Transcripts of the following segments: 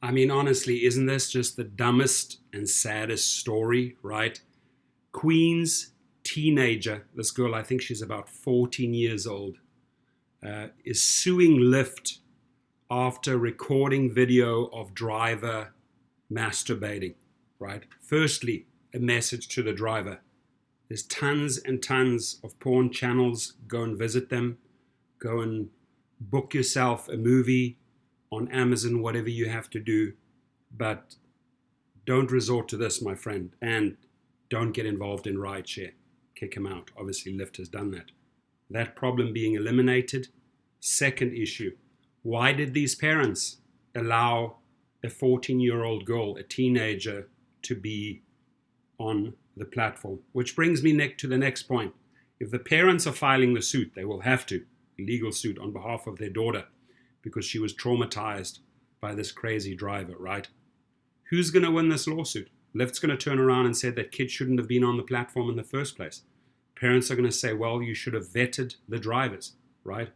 I mean, honestly, isn't this just the dumbest and saddest story, right? Queen's teenager, this girl, I think she's about 14 years old, is suing Lyft after recording video of driver masturbating, right? Firstly, a message to the driver. There's tons and tons of porn channels. Go and visit them. Go and book yourself a movie on Amazon, whatever you have to do. But don't resort to this, my friend. And don't get involved in rideshare. Kick him out. Obviously, Lyft has done that. That problem being eliminated. Second issue, why did these parents allow a 14-year-old girl, a teenager, to be on the platform? Which brings me to the next point. If the parents are filing the suit, they will have to, legal suit on behalf of their daughter, because she was traumatized by this crazy driver, right? Who's going to win this lawsuit? Lyft's going to turn around and say that kid shouldn't have been on the platform in the first place. Parents are going to say, well, you should have vetted the drivers, right?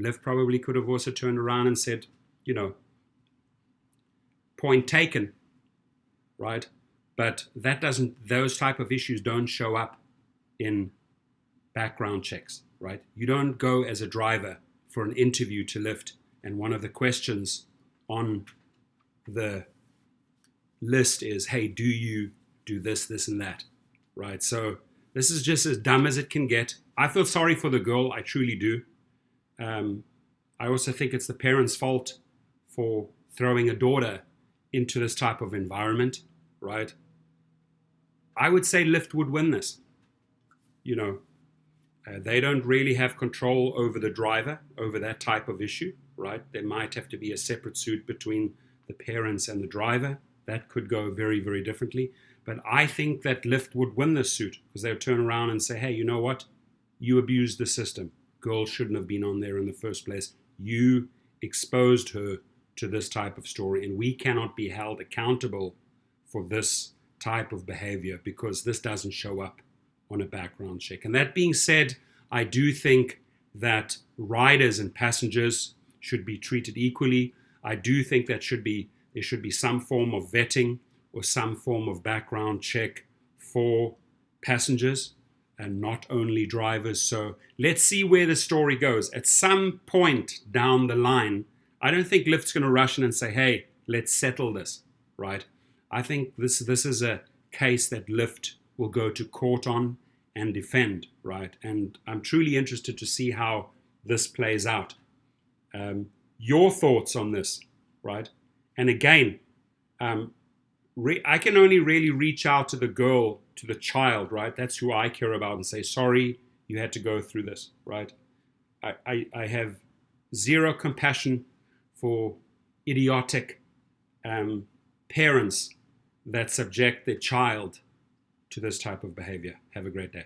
Lyft probably could have also turned around and said, point taken, right? But those type of issues don't show up in background checks, right? You don't go as a driver for an interview to Lyft, and one of the questions on the list is, hey, do you do this, this, and that, right? So this is just as dumb as it can get. I feel sorry for the girl, I truly do. I also think it's the parents' fault for throwing a daughter into this type of environment, right? I would say Lyft would win this. They don't really have control over the driver, over that type of issue, right? There might have to be a separate suit between the parents and the driver. That could go very, very differently. But I think that Lyft would win this suit because they would turn around and say, hey, you know what? You abused the system. Girl shouldn't have been on there in the first place. You exposed her to this type of story, and we cannot be held accountable for this type of behavior because this doesn't show up on a background check. And that being said, I do think that riders and passengers should be treated equally. I do think that there should be some form of vetting or some form of background check for passengers and not only drivers. So let's see where the story goes. At some point down the line, I don't think Lyft's going to rush in and say, hey, let's settle this, right? I think this is a case that Lyft will go to court on and defend, right? And I'm truly interested to see how this plays out. Your thoughts on this, right? And again, I can only really reach out to the girl, to the child, right? That's who I care about, and say, sorry, you had to go through this, right? I have zero compassion for idiotic parents that subject their child to this type of behavior. Have a great day.